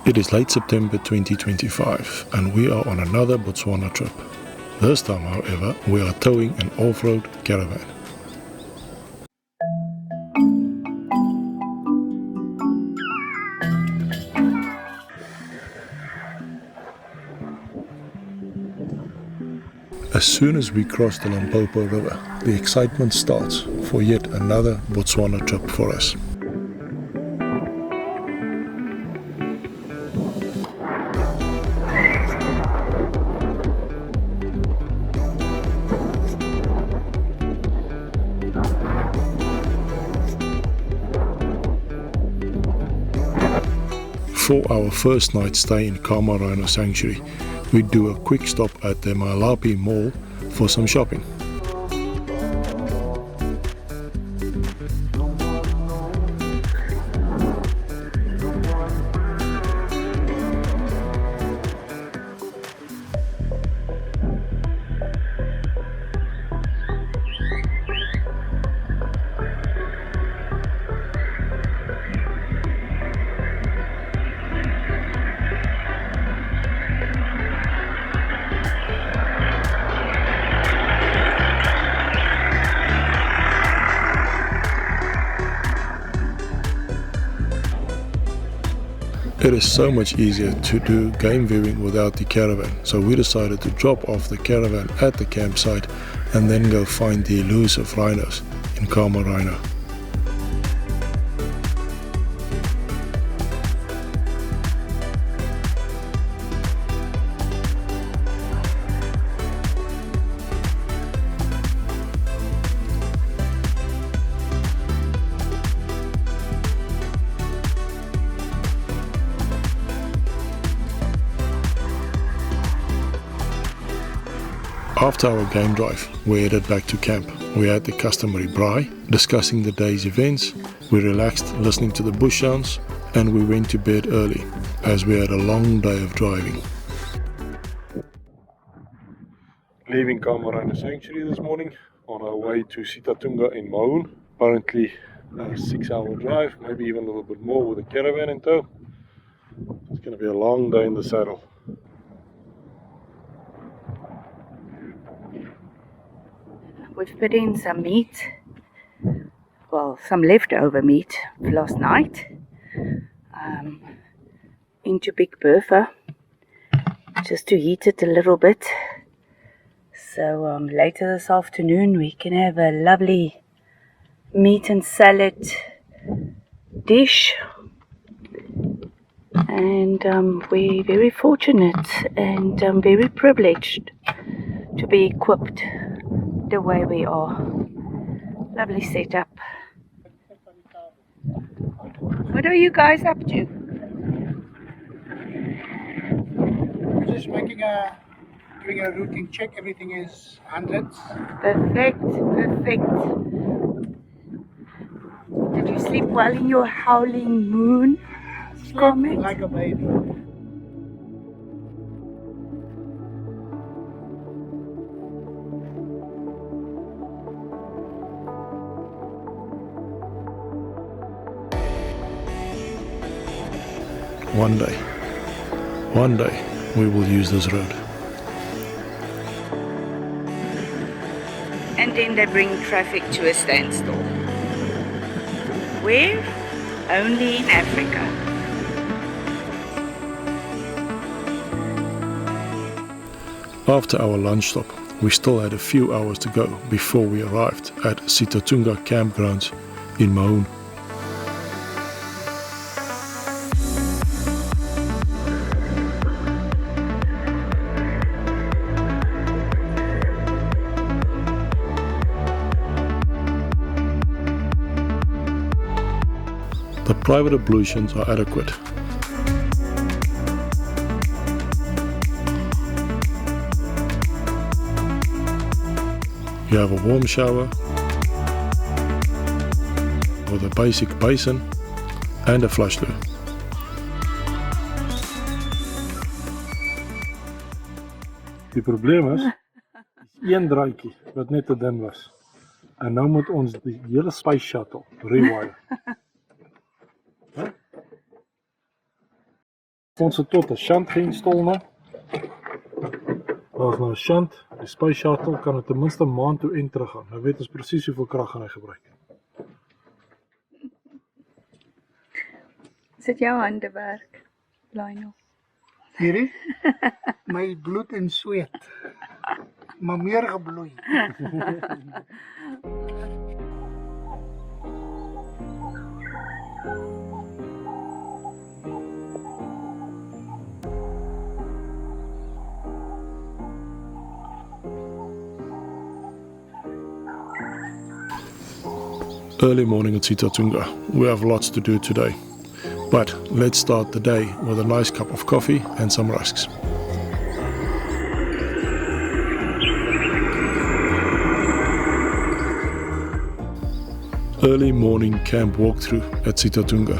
It is late September 2025 and we are on another Botswana trip. This time, however, we are towing an off-road caravan. As soon as we cross the Limpopo River, the excitement starts for yet another Botswana trip for us. For our first night stay in Rhino Sanctuary, we do a quick stop at the Malapi Mall for some shopping. It is so much easier to do game viewing without the caravan, so we decided to drop off the caravan at the campsite and then go find the elusive rhinos in Rhino. After our game drive, we headed back to camp. We had the customary braai, discussing the day's events, we relaxed listening to the bush sounds, and we went to bed early, as we had a long day of driving. Leaving Rhino Sanctuary this morning, on our way to Sitatunga in Mahun. Apparently a 6-hour drive, maybe even a little bit more with a caravan in tow. It's going to be a long day in the saddle. We've put in some meat, well, some leftover meat last night, into Big Bertha, just to heat it a little bit. So later this afternoon we can have a lovely meat and salad dish. And we're very fortunate and very privileged to be equipped the way we are. Lovely setup. What are you guys up to? We're just doing a routine check. Everything is hundreds. Perfect, perfect. Did you sleep well in your howling moon? Slept like a baby. One day, we will use this road. And then they bring traffic to a standstill. Where? Only in Africa. After our lunch stop, we still had a few hours to go before we arrived at Sitatunga campgrounds in Mahun. The private ablutions are adequate. You have a warm shower with a basic basin and a flush loo. Die probleem is een draaitjie wat net te dun was. En nou moet ons die hele space shuttle rewire. Ons het tot 'n shunt geïnstalleer nou. Daar's nou 'n shunt. Die space shuttle kan het ten minste 'n maand toe en terug gaan. Nou weet ons presies hoeveel krag gaan hy gebruik. Is dit jou handewerk, Lionel? Hierdie? My bloed en sweet. Maar meer gebloei. Early morning at Sitatunga. We have lots to do today. But let's start the day with a nice cup of coffee and some rusks. Early morning camp walkthrough at Sitatunga.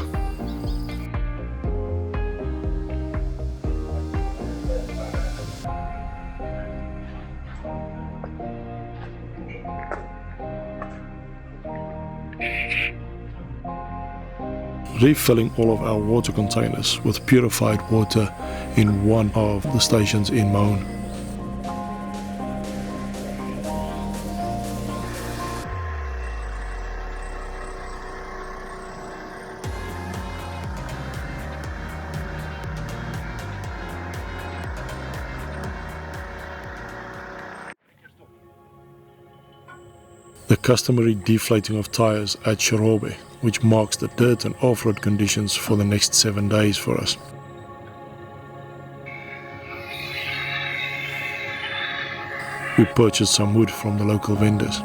Refilling all of our water containers with purified water in one of the stations in Maun. The customary deflating of tyres at Shorobe, which marks the dirt and off-road conditions for the next 7 days for us. We purchased some wood from the local vendors.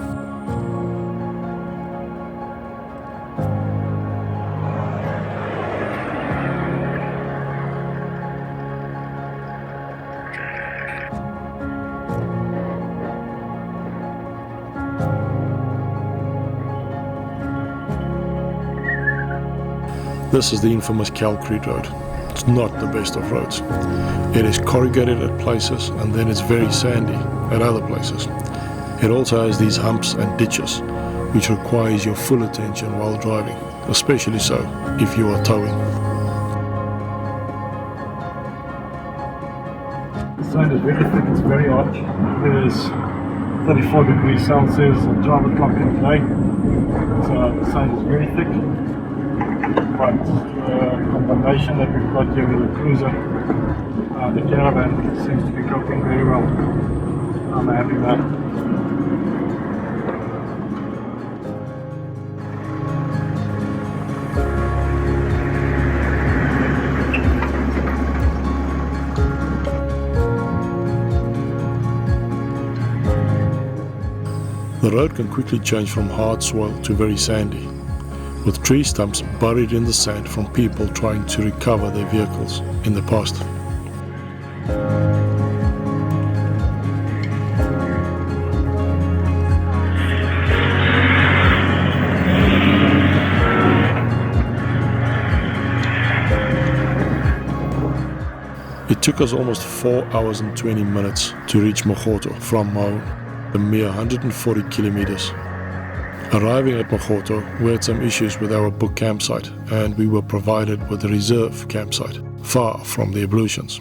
This is the infamous Calrete road. It's not the best of roads. It is corrugated at places and then it's very sandy at other places. It also has these humps and ditches, which requires your full attention while driving, especially so if you are towing. The sun is very thick, it's very hot. It is 34 degrees Celsius at 12 o'clock in the day. So the sun is very thick. But the combination that we've got here with the cruiser, the caravan seems to be coping very well. I'm happy with that. The road can quickly change from hard soil to very sandy, with tree stumps buried in the sand from people trying to recover their vehicles in the past. It took us almost 4 hours and 20 minutes to reach Moroto from Maun, a mere 140 kilometers. Arriving at Moroto, we had some issues with our booked campsite and we were provided with a reserve campsite, far from the ablutions.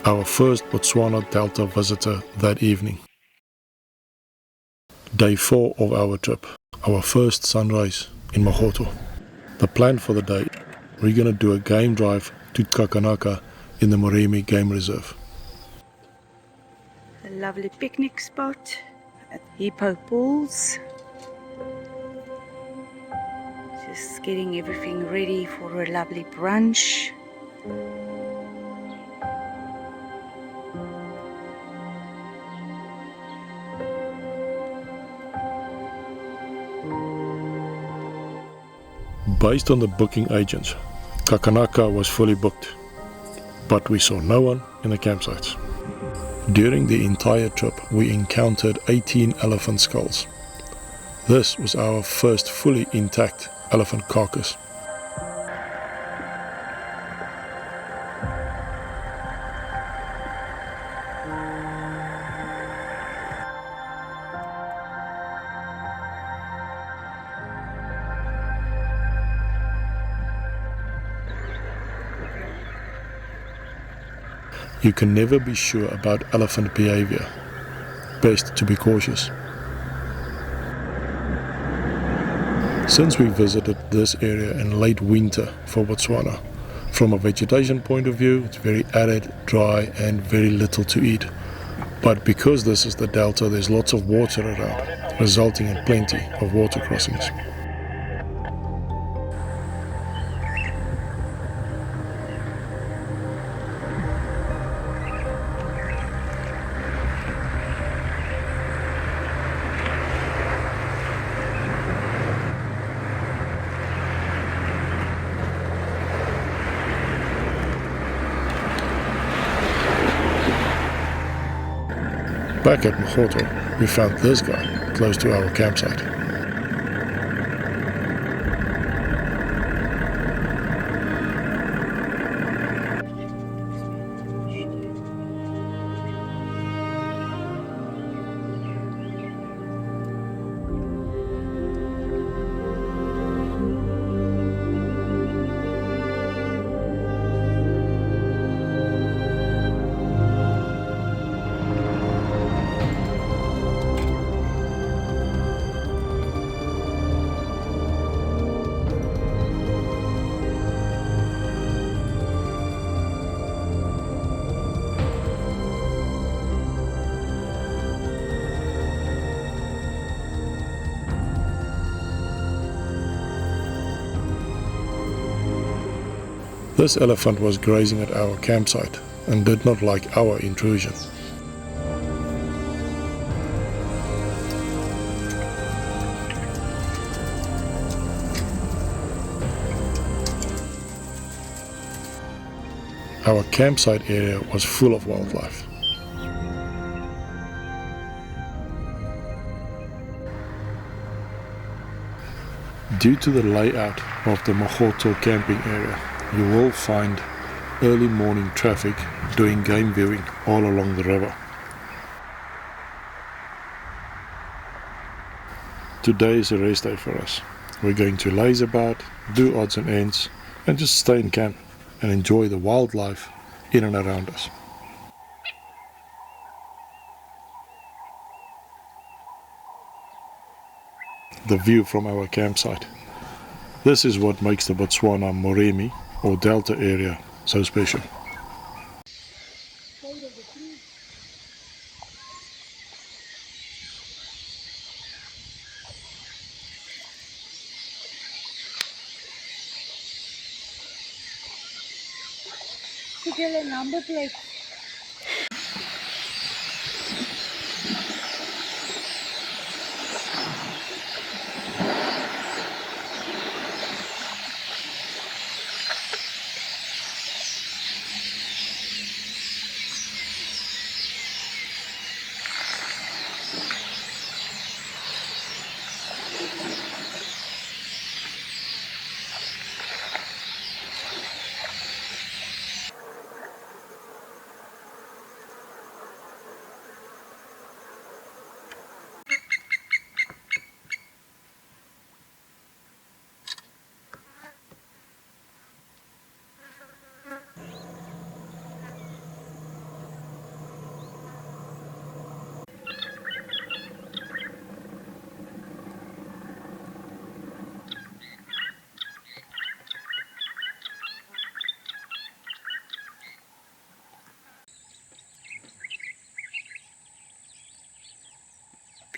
Our first Botswana Delta visitor that evening. Day 4 of our trip. our first sunrise in Moroto. The plan for the day, we're going to do a game drive to Kakanaka in the Moremi Game Reserve. A lovely picnic spot at Hippo Pools. Just getting everything ready for a lovely brunch. Based on the booking agents, Kakanaka was fully booked, but we saw no one in the campsites. During the entire trip, we encountered 18 elephant skulls. This was our first fully intact elephant carcass. You can never be sure about elephant behavior. Best to be cautious. Since we visited this area in late winter for Botswana, from a vegetation point of view, it's very arid, dry and very little to eat. But because this is the delta, there's lots of water around, resulting in plenty of water crossings. Back at Moroto, we found this guy close to our campsite. This elephant was grazing at our campsite and did not like our intrusion. Our campsite area was full of wildlife. Due to the layout of the Moroto camping area, you will find early morning traffic doing game viewing all along the river. Today is a rest day for us. We're going to laze about, do odds and ends, and just stay in camp and enjoy the wildlife in and around us. The view from our campsite. This is what makes the Botswana Moremi or Delta area so special. Number plate.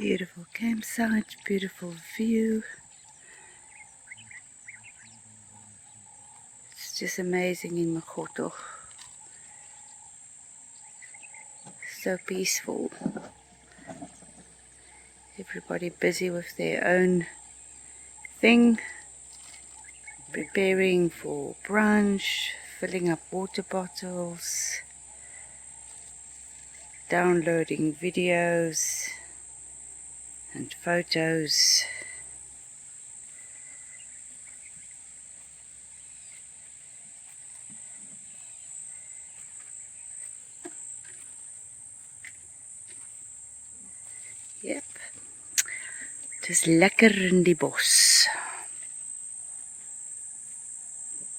Beautiful campsite, beautiful view. It's just amazing in Moroto. So peaceful. Everybody busy with their own thing. Preparing for brunch, filling up water bottles, downloading videos and photos. Yep, het is lekker in die bos.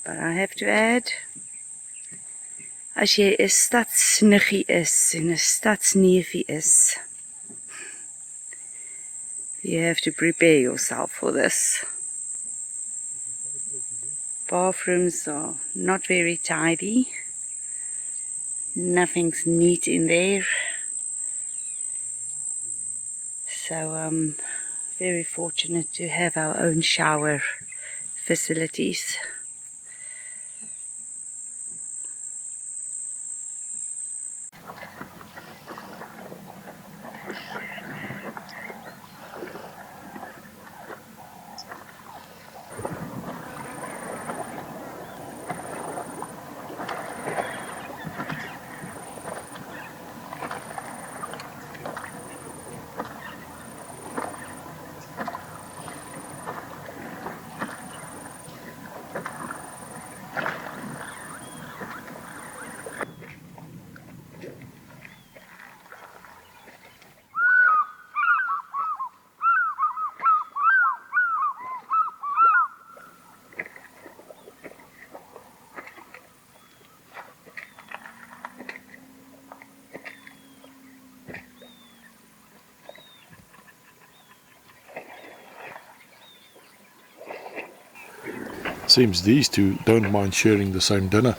But I have to add, as jy 'n stadsniggie is en 'n stadsneefie is, you have to prepare yourself for this. Bathrooms are not very tidy. Nothing's neat in there. So I'm very fortunate to have our own shower facilities. Seems these two don't mind sharing the same dinner.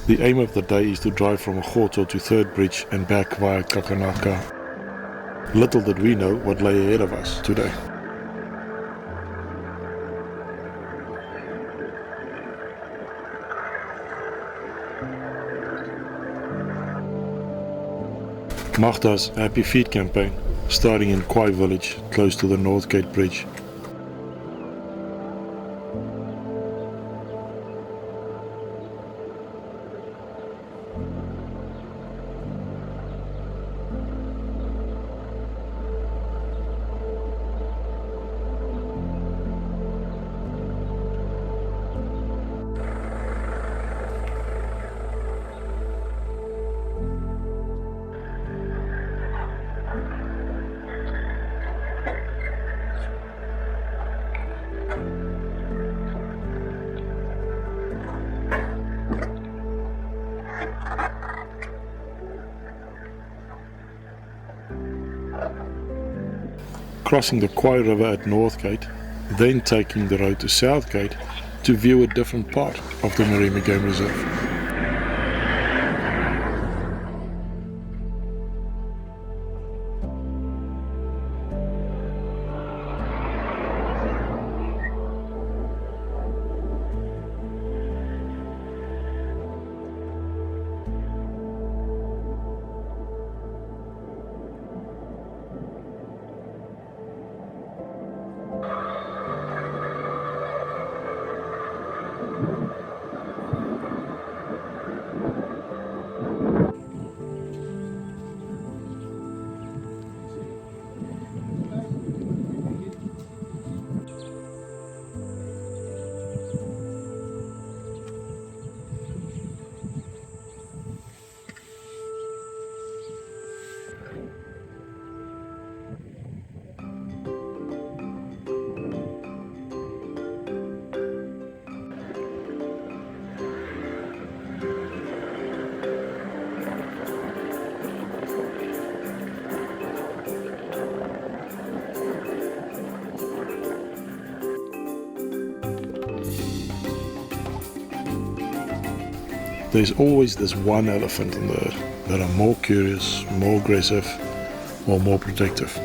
The aim of the day is to drive from Moroto to 3rd Bridge and back via Kakanaka. Little did we know what lay ahead of us today. Magda's Happy Feet campaign, starting in Quai village, close to the North Gate Bridge. Crossing the Quai River at North Gate, then taking the road to South Gate to view a different part of the Marima Game Reserve. There's always this one elephant in the herd that are more curious, more aggressive, or more protective.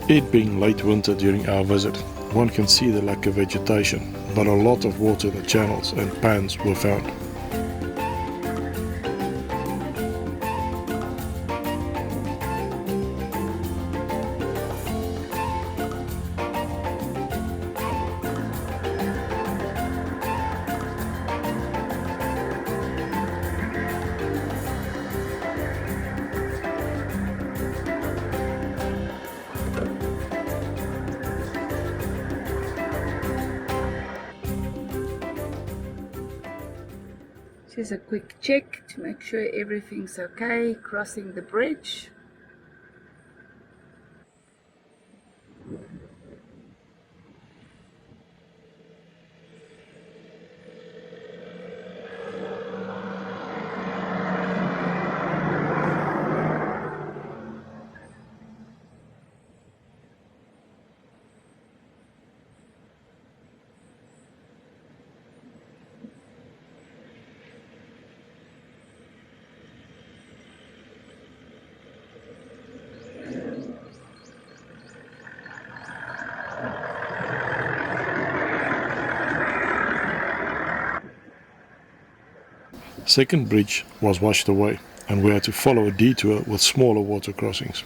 It being late winter during our visit, one can see the lack of vegetation, but a lot of water in the channels and pans were found. Just a quick check to make sure everything's okay, crossing the bridge. Second bridge was washed away and we had to follow a detour with smaller water crossings.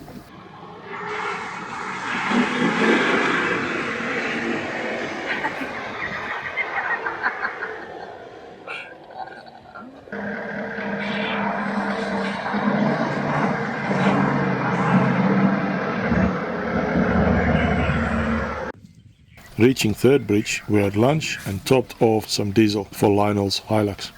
Reaching third bridge, we had lunch and topped off some diesel for Lionel's Hilux.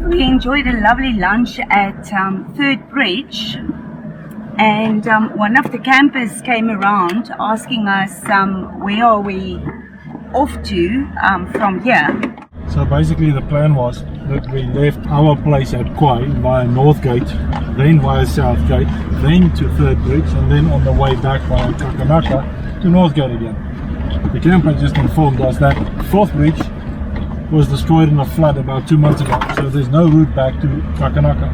We enjoyed a lovely lunch at Third Bridge, and one of the campers came around asking us where are we off to from here. So basically the plan was that we left our place at Quai via North Gate, then via South Gate, then to Third Bridge, and then on the way back via Kakanaka to North Gate again. The camper just informed us that Fourth Bridge was destroyed in a flood about 2 months ago, so there's no route back to Kakanaka.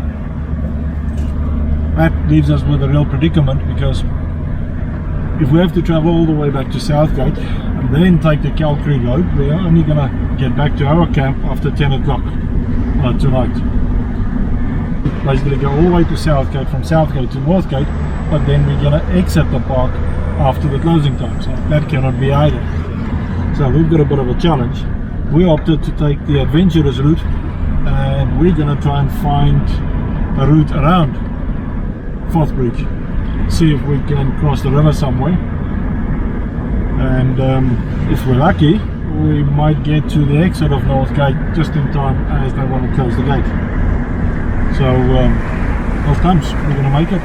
That leaves us with a real predicament, because if we have to travel all the way back to Southgate and then take the Calrete road, we are only going to get back to our camp after 10 o'clock tonight. Basically go all the way to Southgate, from Southgate to Northgate, but then we're going to exit the park after the closing time, so that cannot be either. So we've got a bit of a challenge. We opted to take the adventurous route, and we're going to try and find a route around Fourth Bridge, see if we can cross the river somewhere, and if we're lucky we might get to the exit of North Gate just in time as they want to close the gate. So both times we're going to make it.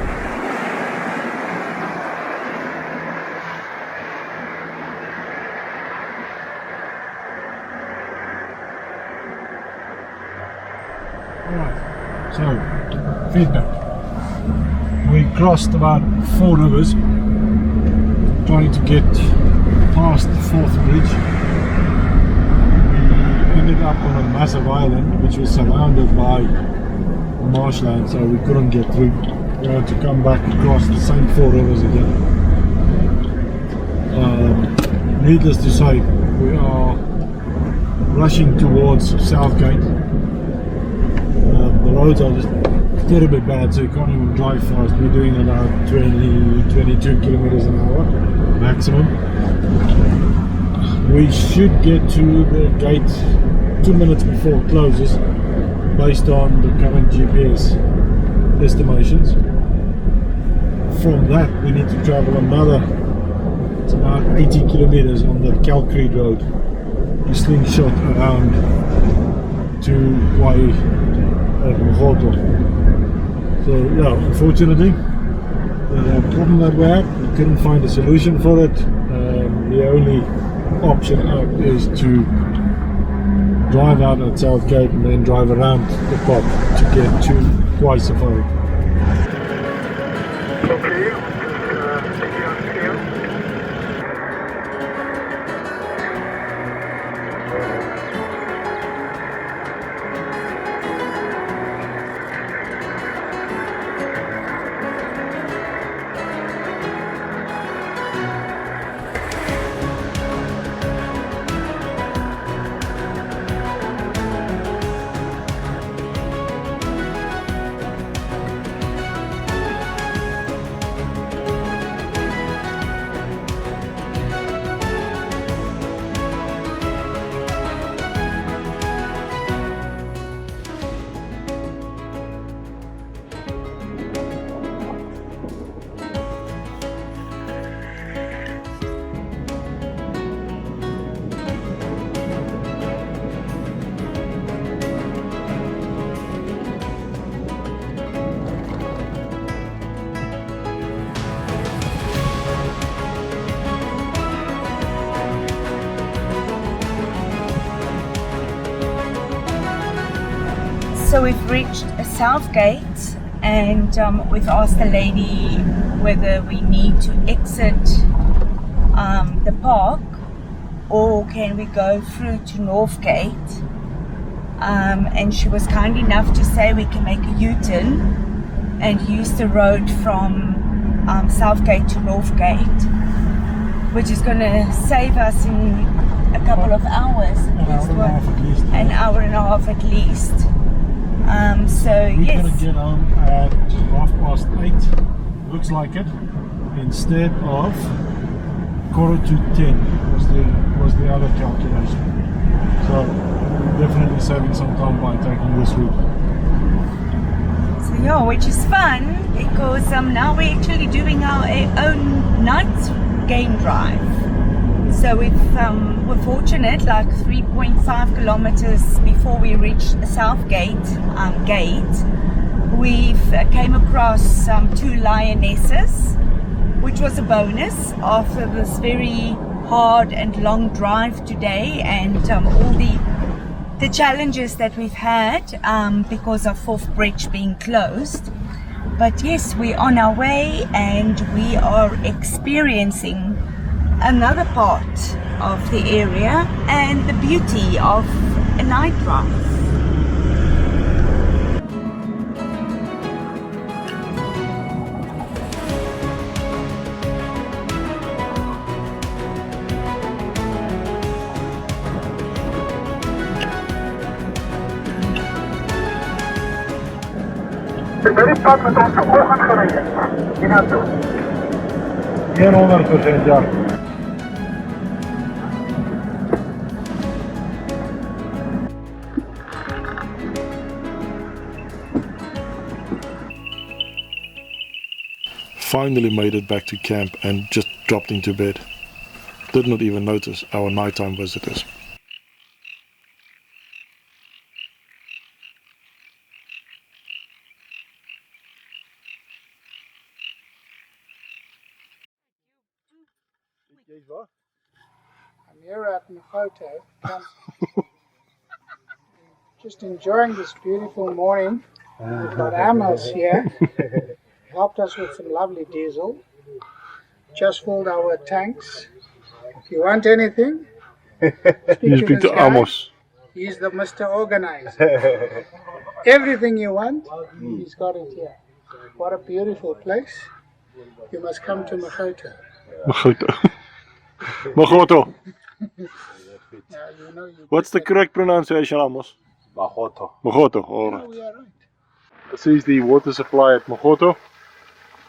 Alright, so feedback. We crossed about 4 rivers trying to get past the Fourth Bridge. We ended up on a massive island which was surrounded by marshland, so we couldn't get through. We had to come back across the same 4 rivers again. Needless to say, we are rushing towards Southgate. The roads are just terribly bad, so you can't even drive fast. We're doing about 22 kilometers an hour. maximum. We should get to the gate 2 minutes before it closes, based on the current GPS estimations. From that, we need to travel another, it's about 80 kilometers on the Calrete road. You slingshot around to Quai at Moroto. So yeah, unfortunately, the problem that we had, we couldn't find a solution for it. The only option out is to drive out at South Gate and then drive around the pop to get to Quai Safari. Okay, taking on scale. So we've reached South Gate, and we've asked the lady whether we need to exit the park or can we go through to North Gate, and she was kind enough to say we can make a U-turn and use the road from South Gate to North Gate, which is going to save us in a couple of hours, an hour and a half at least. So we're yes, going to get home at 8:30, looks like it, instead of 9:45 was the other calculation. So we're definitely saving some time by taking this route. so yeah, which is fun because now we're actually doing our own night game drive. So we're fortunate, like 3.5 kilometers before we reached South Gate, we've came across 2 lionesses, which was a bonus after this very hard and long drive today, and all the challenges that we've had because of Fourth Bridge being closed. But yes, we're on our way and we are experiencing another part of the area and the beauty of a night drive. De bergpad met ons ogen gereden. Hiernaartoe. 100%, ja. Finally made it back to camp and just dropped into bed. Did not even notice our nighttime visitors. I'm here at Moroto, just enjoying this beautiful morning. We've got Amos here, helped us with some lovely diesel. Just filled our tanks. If you want anything, speak to Amos. He's the Mr. Organizer. Everything you want, he's got it here. What a beautiful place. You must come to Moroto. Moroto. What's the correct pronunciation, Amos? Moroto. Moroto, alright. We are right. This is the water supply at Moroto.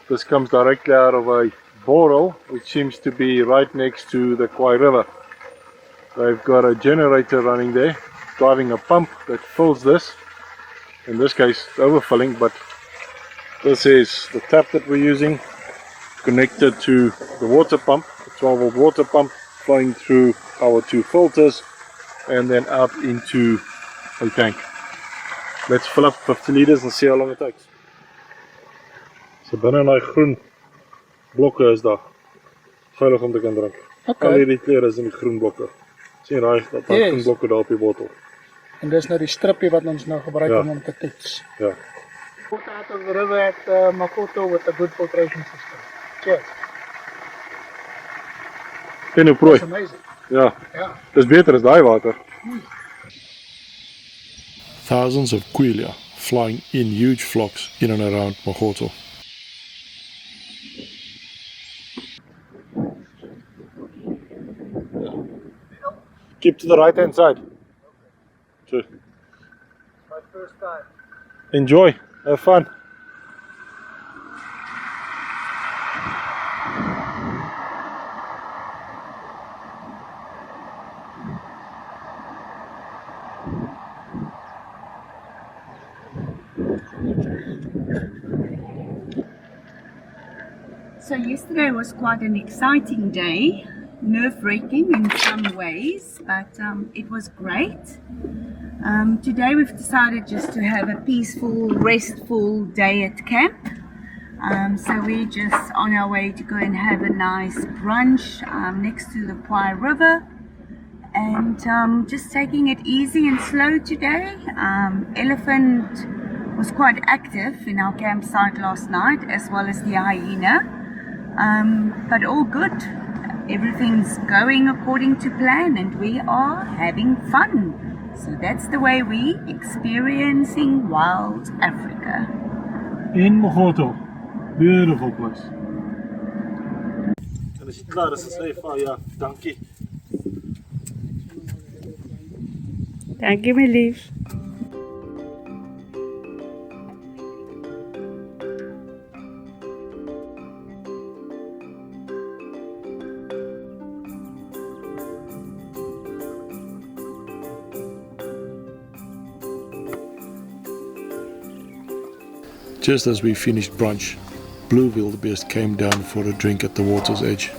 This comes directly out of a borehole, which seems to be right next to the Quai River. They've got a generator running there, driving a pump that fills this. In this case, overfilling, but this is the tap that we're using, connected to the water pump, a 12-volt water pump flowing through our 2 filters and then out into a tank. Let's fill up 50 liters and see how long it takes. So binne in daai groen blokke is daar veilig om te kan drink. Okay. Al hierdie kleure is in die groen blokke. Sien daai groen blokke daar op die bottel. En dis nou die strippie wat ons nou gebruik om te toets. Ja. Water out of the river at Moroto with a good filtration system. Cheers. En hoe prooi. That's amazing. Ja. Ja. Dis beter as daai water. Thousands of quail flying in huge flocks in and around Moroto. Keep to the right hand side. Sure. My first time. Enjoy, have fun. So yesterday was quite an exciting day, nerve-wracking in some ways, but it was great. Today we've decided just to have a peaceful, restful day at camp. So we're just on our way to go and have a nice brunch next to the Quai River, and just taking it easy and slow today. Elephant was quite active in our campsite last night, as well as the hyena. But all good. Everything's going according to plan and we are having fun. So that's the way we experiencing wild Africa. In Moroto. Beautiful place. En as jy klaar is, sê vir ja, dankie. Dankie my lief. Just as we finished brunch, blue wildebeest came down for a drink at the water's edge.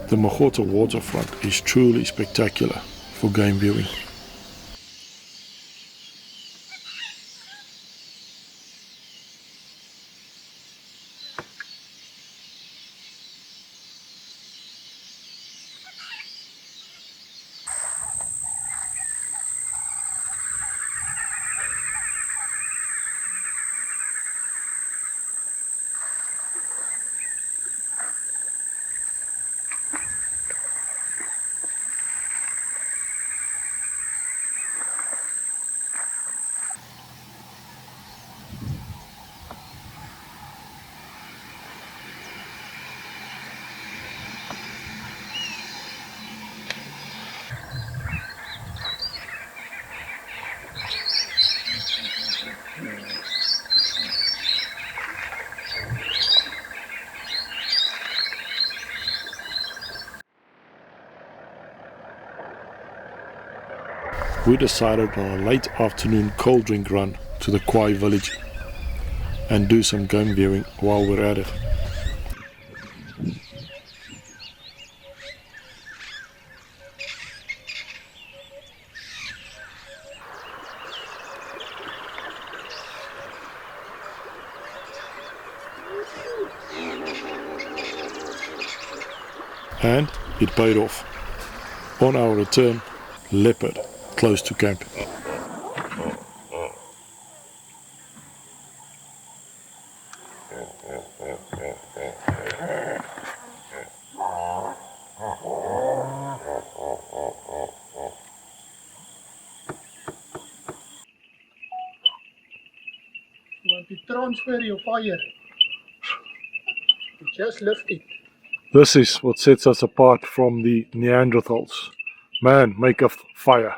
The Moroto waterfront is truly spectacular for game viewing. We decided on a late afternoon cold drink run to the Quai village and do some game viewing while we're at it. And it paid off. On our return, leopard close to camp. You want to transfer your fire. You just lift it. This is what sets us apart from the Neanderthals. Man make a fire.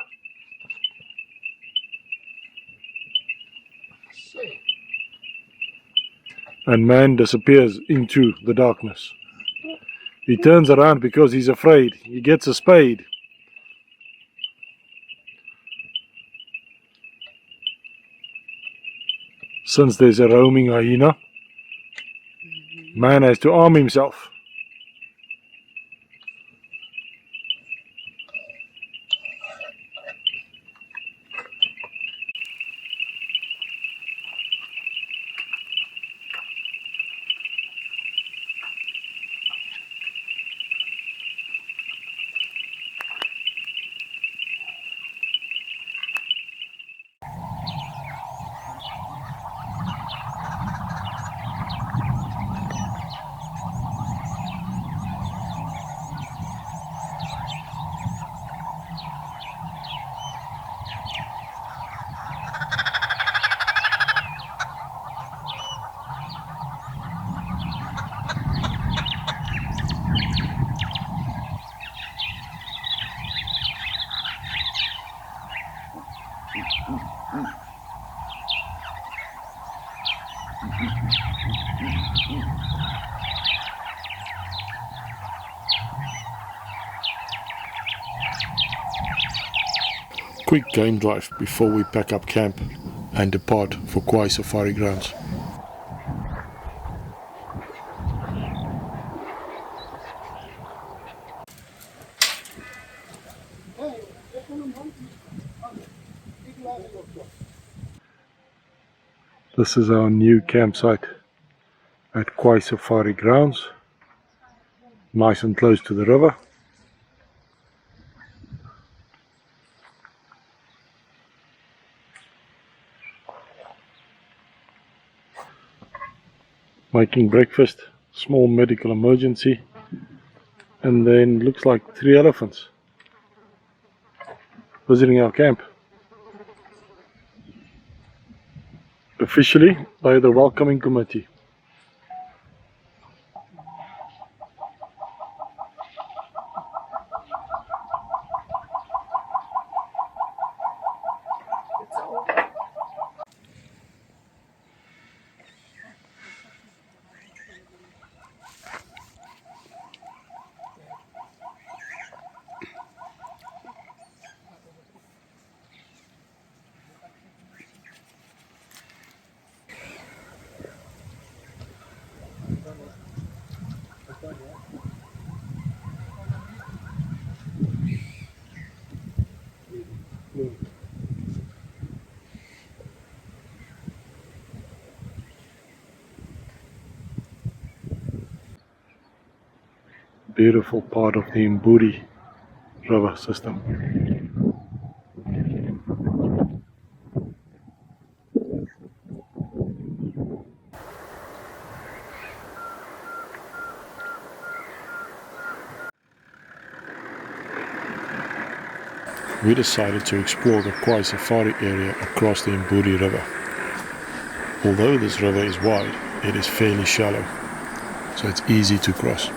And man disappears into the darkness. He turns around because he's afraid. He gets a spade. Since there's a roaming hyena, man has to arm himself. Quick game drive before we pack up camp and depart for Quai Safari Grounds. This is our new campsite at Quai Safari Grounds, nice and close to the river. Making breakfast, small medical emergency, and then looks like 3 elephants visiting our camp. Officially by the welcoming committee. Beautiful part of the Mburi river system. We decided to explore the Quai Safari area across the Mburi River. Although this river is wide, it is fairly shallow, so it's easy to cross.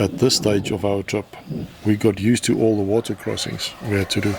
At this stage of our trip, we got used to all the water crossings we had to do.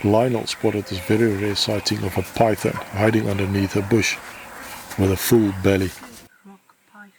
Lionel spotted this very rare sighting of a python hiding underneath a bush with a full belly. Rock python.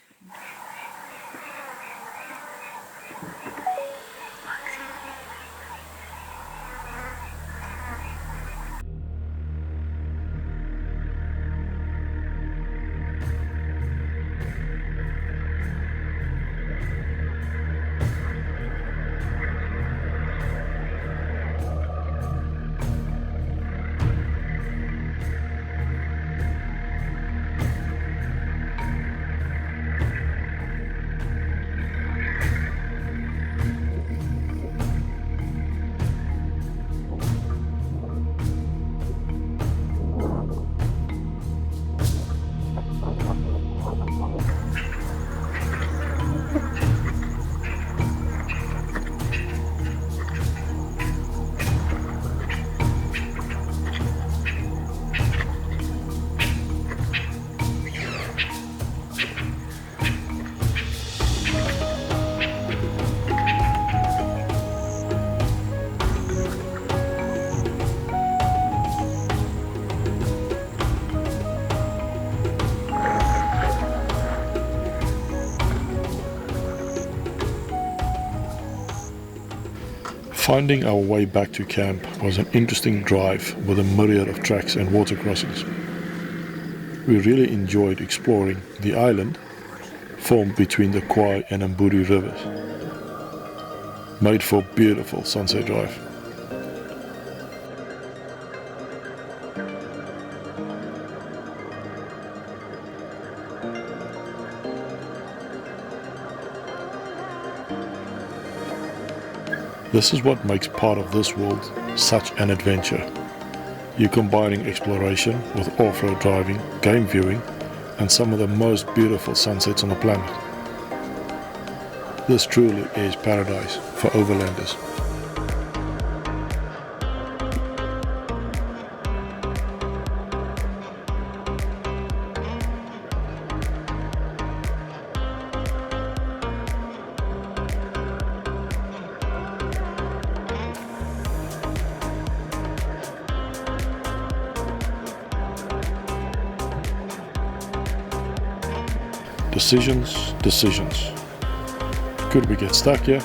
Finding our way back to camp was an interesting drive with a myriad of tracks and water crossings. We really enjoyed exploring the island formed between the Quai and Mburi rivers. made for beautiful sunset drive. This is what makes part of this world such an adventure. You're combining exploration with off-road driving, game viewing, and some of the most beautiful sunsets on the planet. This truly is paradise for overlanders. Decisions. Could we get stuck here?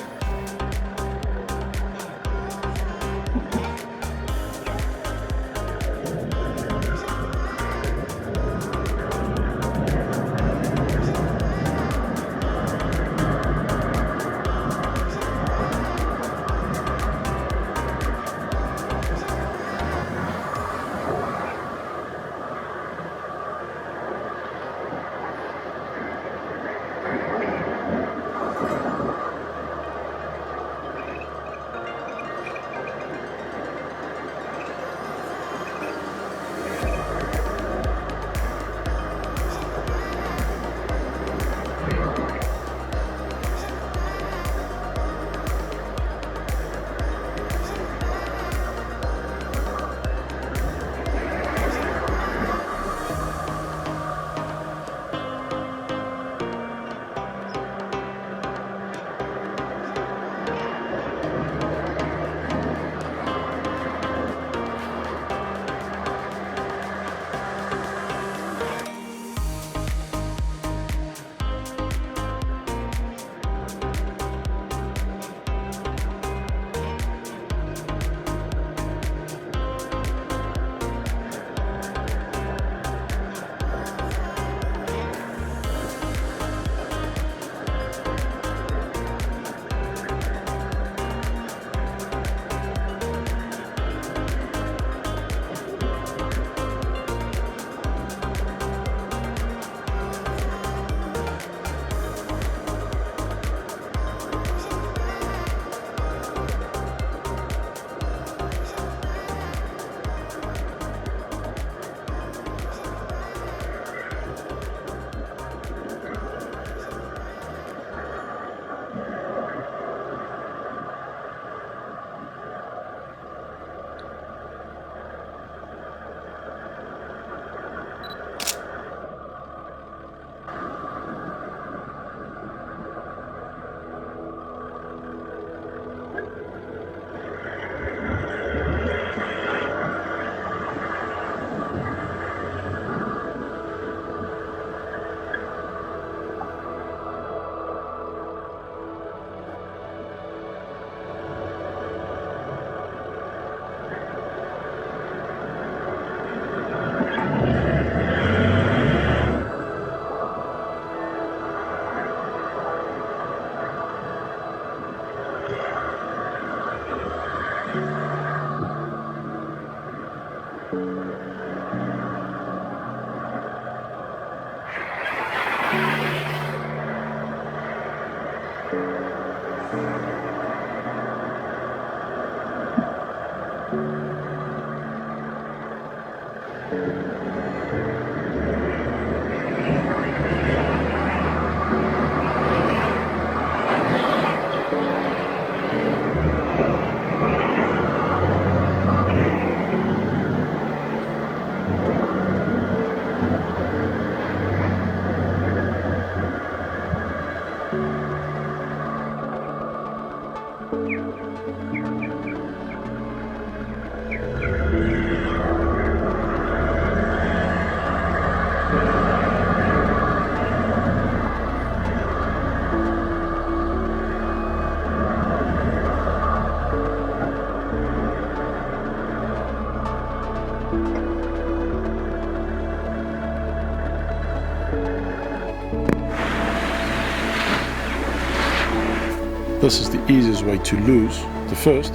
This is the easiest way to lose the first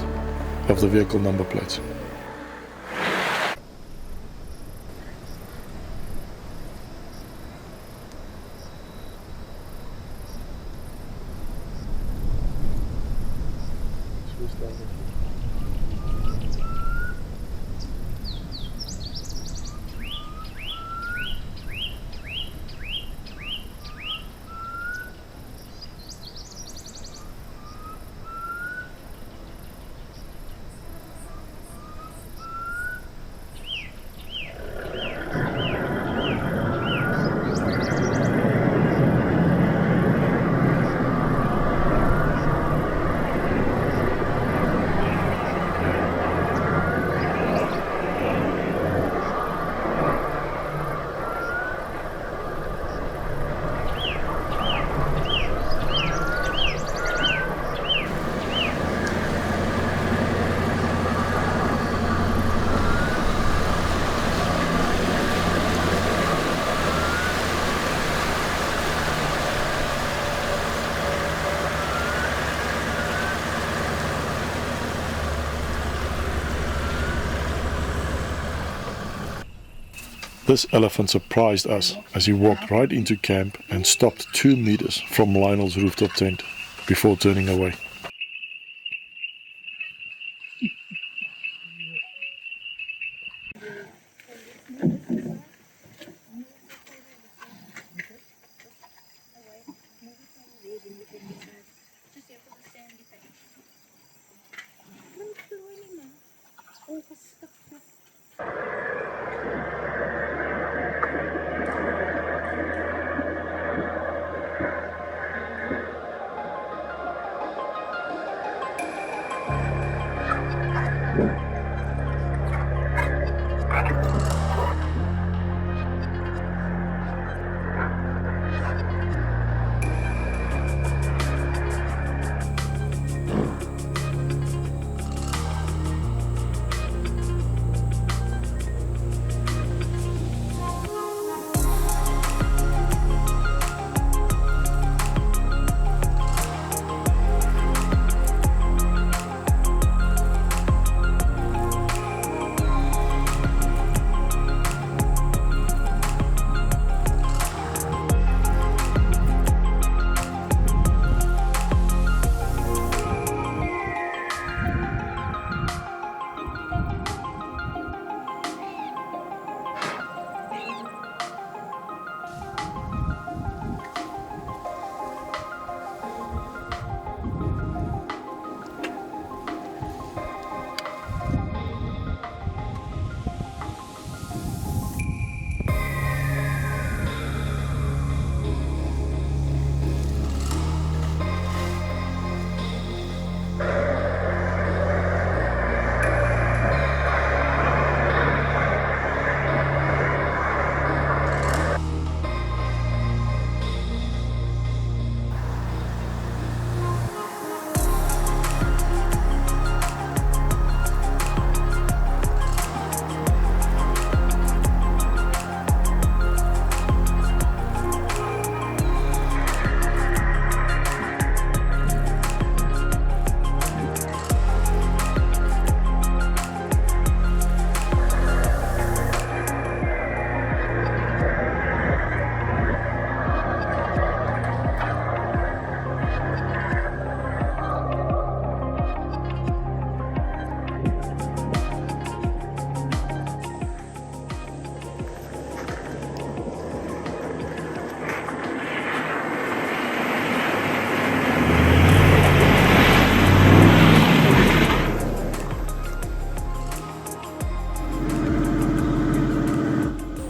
of the vehicle number plates. This elephant surprised us as he walked right into camp and stopped 2 meters from Lionel's rooftop tent before turning away.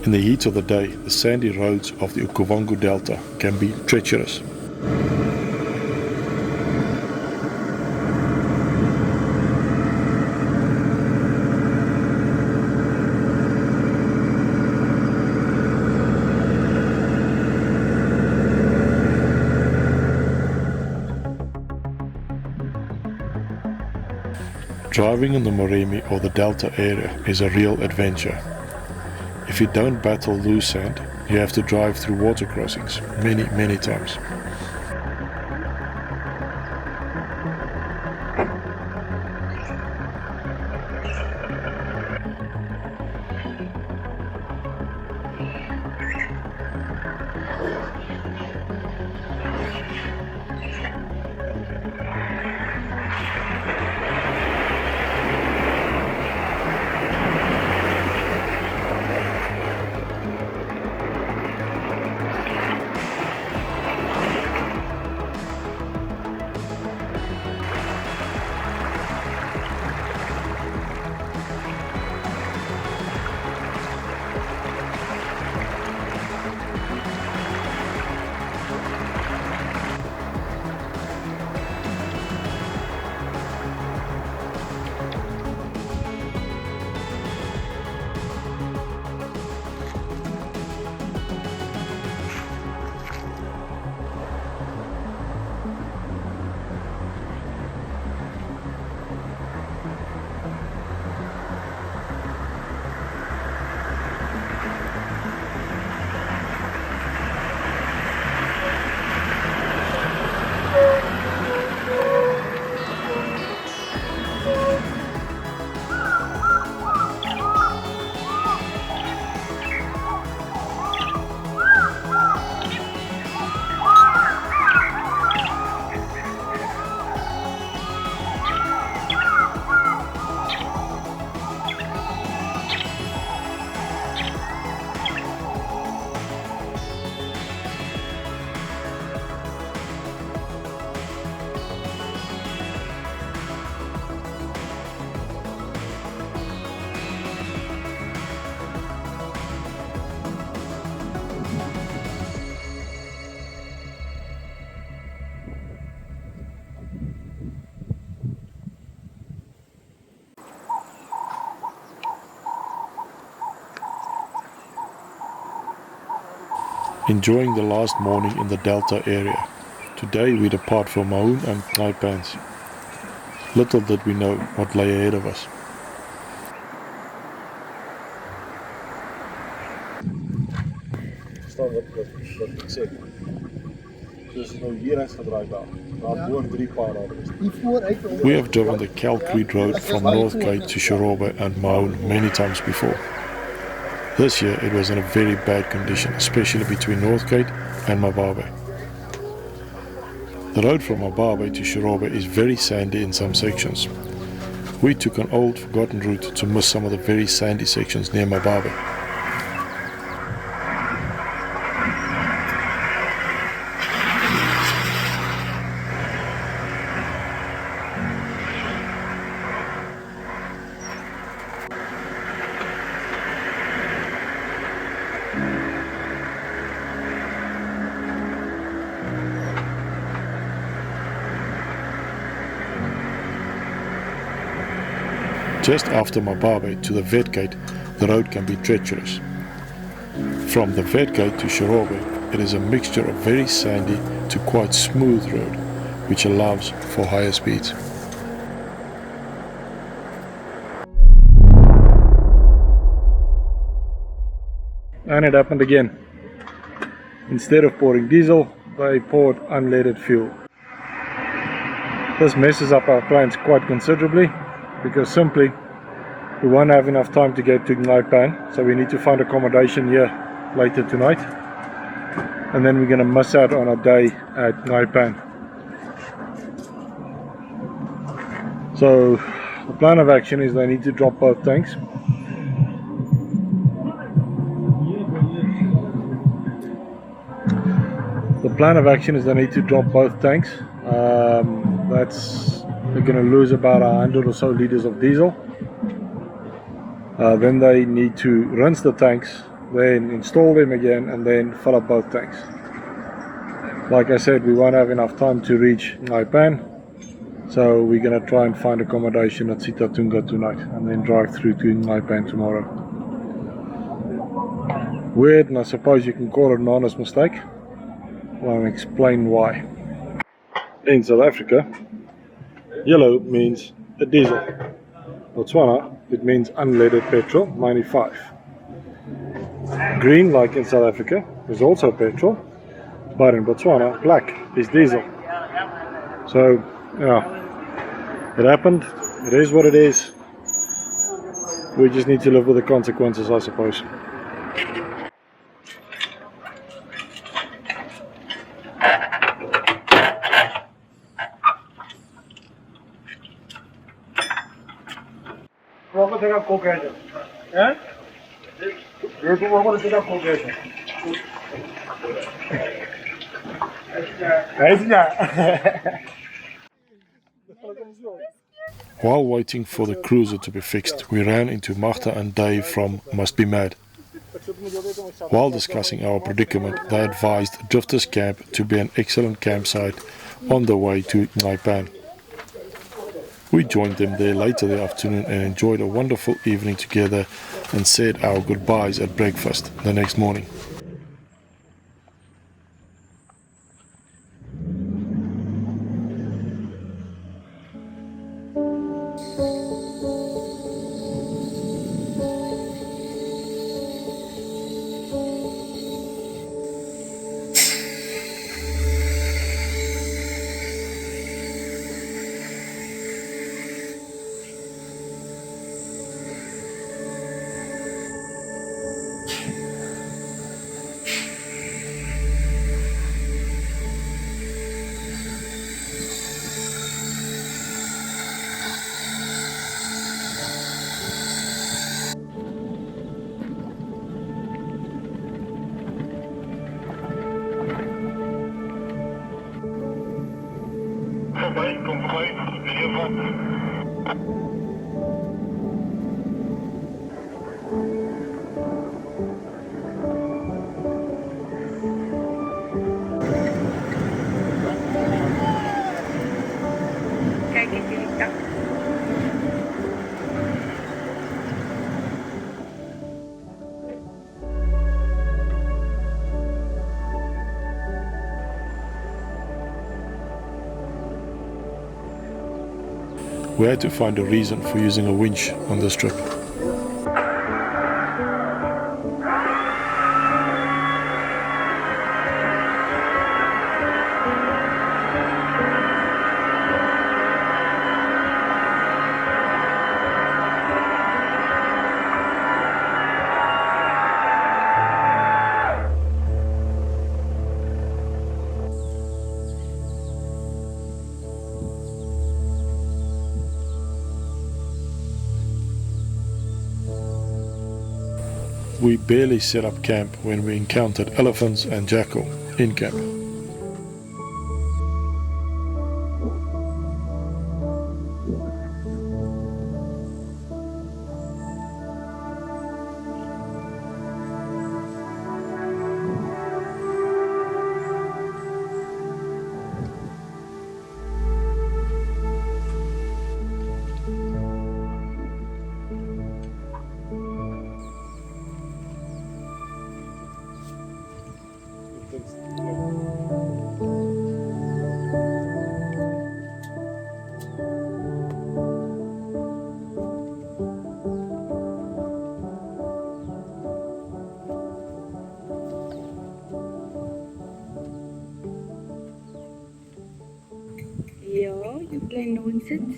In the heat of the day, the sandy roads of the Offroad Delta can be treacherous. Driving in the Moremi or the Delta area is a real adventure. If you don't battle loose sand, you have to drive through water crossings many times. Enjoying the last morning in the Delta area. Today we depart for Maun and Baines. Little did we know what lay ahead of us. Staan wat ek sê. Dus nou hier is gedraai daar. Daar boor 3 paarden. We have driven the Calrete road from North Quai to Shirobe and Maun many times before. This year it was in a very bad condition, especially between North Quai and Mababe. The road from Mababe to Shirobe is very sandy in some sections. We took an old forgotten route to miss some of the very sandy sections near Mababe. Just after Mababe to the vet gate, the road can be treacherous. From the vet gate to Shirobe, it is a mixture of very sandy to quite smooth road, which allows for higher speeds. And it happened again. Instead of pouring diesel, they poured unleaded fuel. This messes up our plans quite considerably, because simply we won't have enough time to get to Ngaipan, so we need to find accommodation here later tonight, and then we're going to miss out on a day at Ngaipan. So the plan of action is they need to drop both tanks. They're going to lose about 100 or so liters of diesel. Then they need to rinse the tanks, then install them again, and then fill up both tanks. Like I said, we won't have enough time to reach Ngaipan, so we're going to try and find accommodation at Sitatunga tonight and then drive through to Ngaipan tomorrow. Weird, and I suppose you can call it an honest mistake. I'll explain why. In South Africa, yellow means a diesel. Botswana, it means unleaded petrol, 95. Green, like in South Africa, is also petrol, but in Botswana, black is diesel. So, yeah, it happened. It is what it is. We just need to live with the consequences, I suppose. While waiting for the cruiser to be fixed, we ran into Magda and Dave from Must Be Mad. While discussing our predicament, they advised Drifters Camp to be an excellent campsite on the way to Ngaipan. We joined them there later that afternoon and enjoyed a wonderful evening together and said our goodbyes at breakfast the next morning. We had to find a reason for using a winch on this trip. We barely set up camp when we encountered elephants and jackal in camp. Ja, you play nonsense.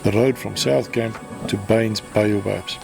The road from South Camp to Baines baobabs.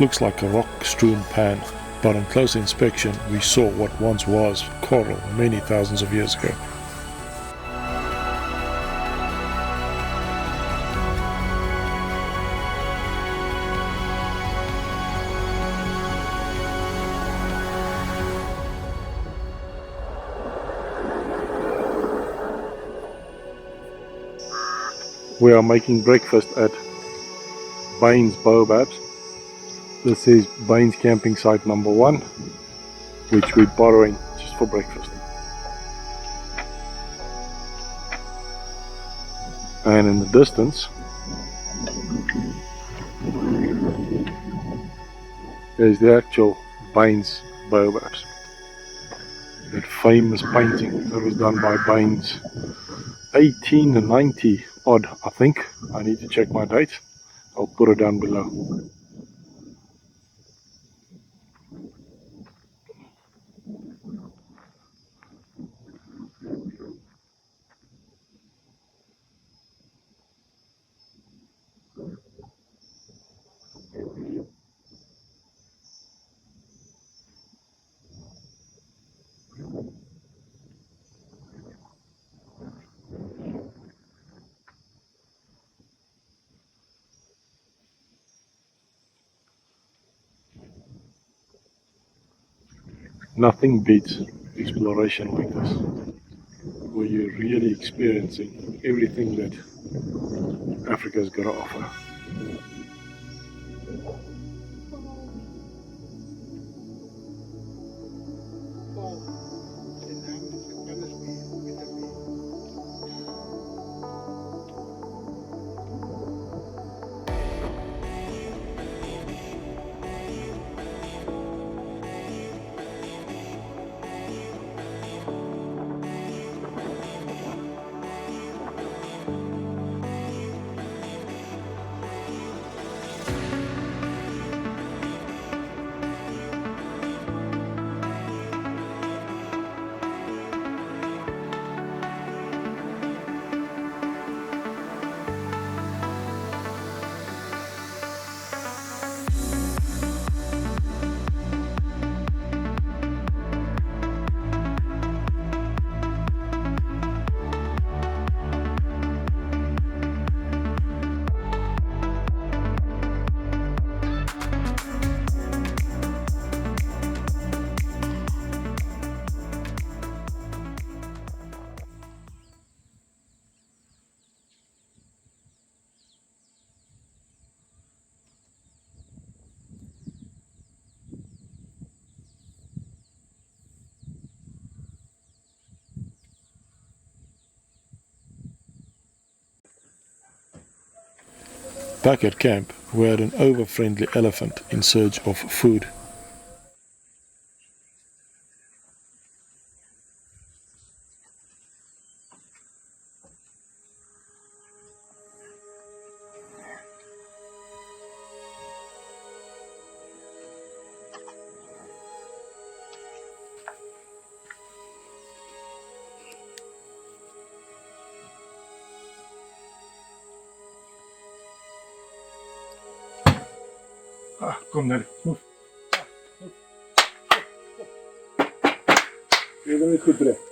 Looks like a rock-strewn pan, but on close inspection we saw what once was coral many thousands of years ago. We are making breakfast at Baines baobabs. This is Baines camping site number 1, which we're borrowing just for breakfast. And in the distance, there's the actual Baines baobabs. That famous painting that was done by Baines, 1890 odd, I think. I need to check my date. I'll put it down below. Nothing beats exploration like this. where you're really experiencing everything that Africa's got to offer. Back at camp, we had an over-friendly elephant in search of food. Kom daar. Je bent niet goed terug.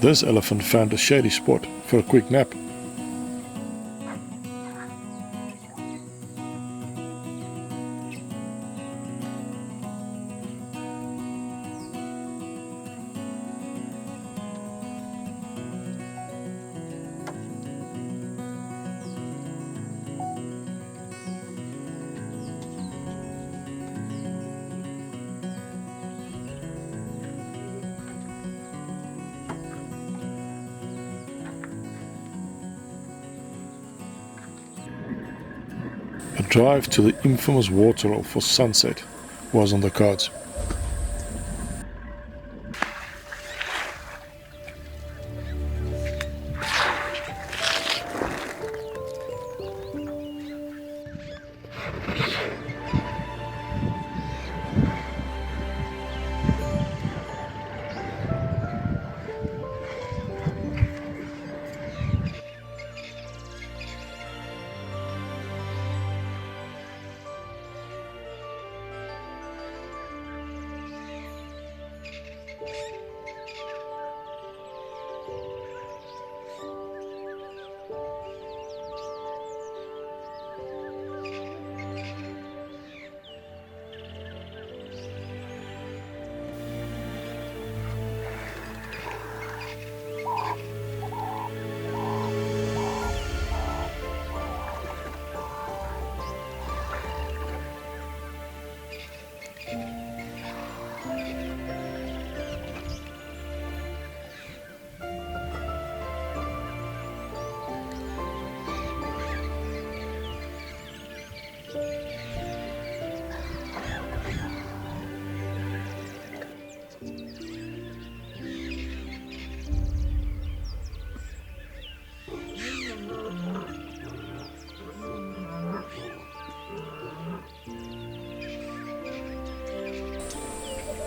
This elephant found a shady spot for a quick nap. A drive to the infamous waterhole for sunset was on the cards.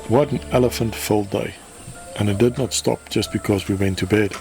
What an elephant-filled day, and it did not stop just because we went to bed.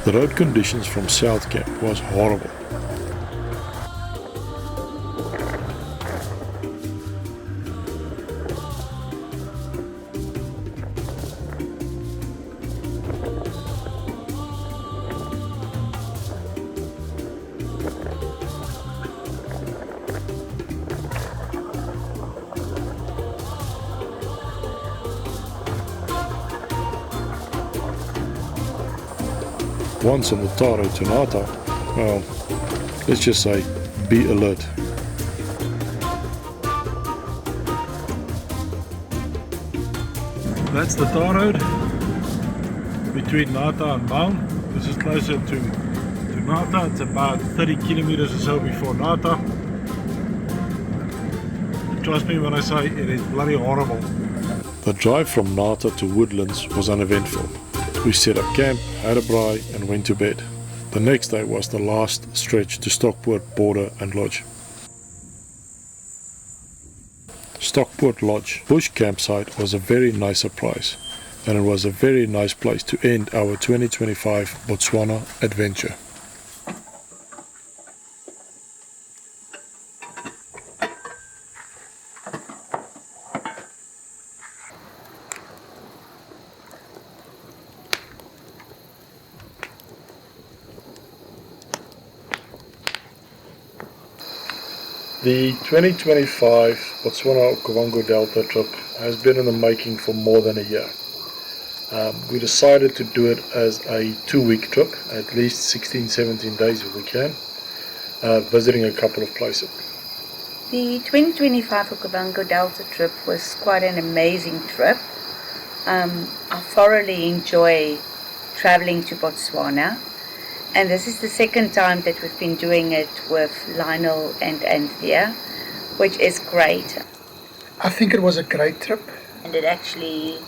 The road conditions from South Camp was horrible. Once on the tar road to Nata, well, let's just say, be alert. That's the tar road between Nata and Baines. This is closer to Nata. It's about 30 kilometers or so before Nata. Trust me when I say it is bloody horrible. The drive from Nata to Woodlands was uneventful. We set up camp, had a braai and went to bed. The next day was the last stretch to Stockport Border and Lodge. Stockport Lodge bush campsite was a very nice surprise, and it was a very nice place to end our 2025 Botswana adventure. The 2025 Botswana Delta trip has been in the making for more than a year. We decided to do it as a 2-week trip, at least 16-17 days if we can, visiting a couple of places. The 2025 Okavango Delta trip was quite an amazing trip. I thoroughly enjoy traveling to Botswana, and this is the second time that we've been doing it with Lionel and Anthea, which is great. I think it was a great trip. And it actually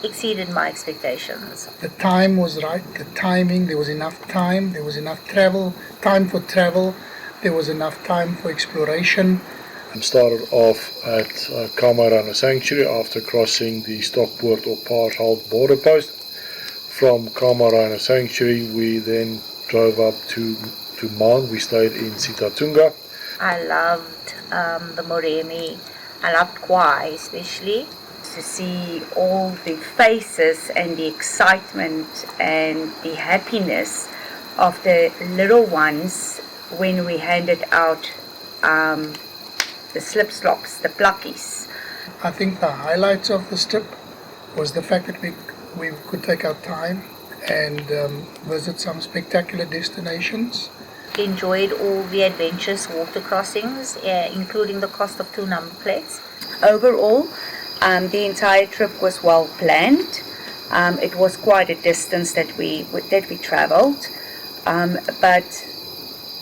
exceeded my expectations. The time was right, the timing, there was enough time, there was enough time for travel, there was enough time for exploration. Started off at Kamarana Sanctuary after crossing the Stockport or Paarl border post. From Kamarana Sanctuary we then drove up to Maan. We stayed in Sitatunga. I loved the Moremi. I loved Quai especially. To see all the faces and the excitement and the happiness of the little ones when we handed out the slip-slops, the pluckies. I think the highlights of this trip was the fact that we could take our time and visit some spectacular destinations. Enjoyed all the adventurous water crossings, including the cost of 2 number plates. Overall, the entire trip was well planned. It was quite a distance that we traveled, but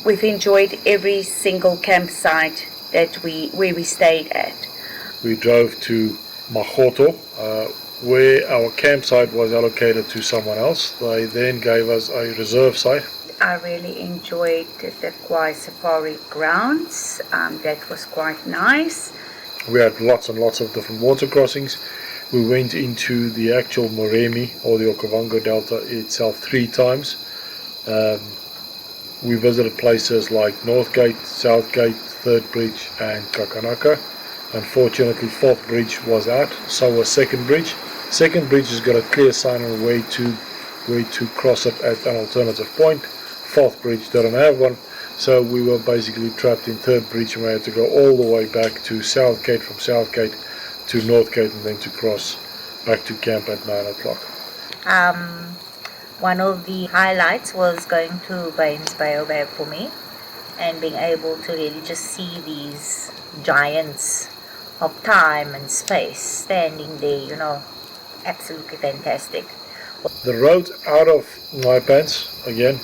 we've enjoyed every single campsite where we stayed at. We drove to Moroto, where our campsite was allocated to someone else. They then gave us a reserve site. I really enjoyed the Quai Safari grounds. That was quite nice. We had lots and lots of different water crossings. We went into the actual Moremi or the Okavango Delta itself 3 times. We visited places like North Gate, South Gate, Third Bridge and Kakanaka. Unfortunately, Fourth Bridge was out, so was Second Bridge. Second Bridge has got a clear sign on the way to cross it at an alternative point. Fourth Bridge didn't have one. So we were basically trapped in Third Bridge and we had to go all the way back to South Gate, from South Gate to North Gate, and then to cross back to camp at 9 o'clock. One of the highlights was going to Baines baobab for me and being able to really just see these giants of time and space standing there, absolutely fantastic. The road out of my pants, again,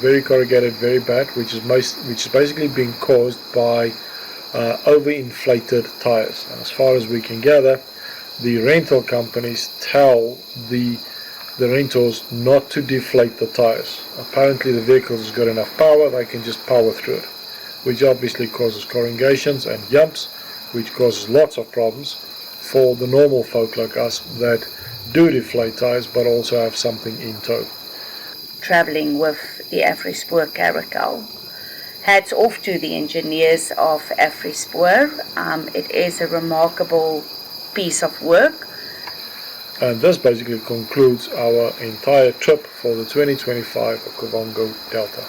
very corrugated, very bad, which is basically being caused by overinflated tires. And as far as we can gather, the rental companies tell the rentals not to deflate the tires. Apparently the vehicle has got enough power, they can just power through it, which obviously causes corrugations and jumps, which causes lots of problems for the normal folk like us that do deflate tires but also have something in tow. Traveling with the Afrispoor Caracal. Hats off to the engineers of Afrispoor. It is a remarkable piece of work. And this basically concludes our entire trip for the 2025 Okavango Delta.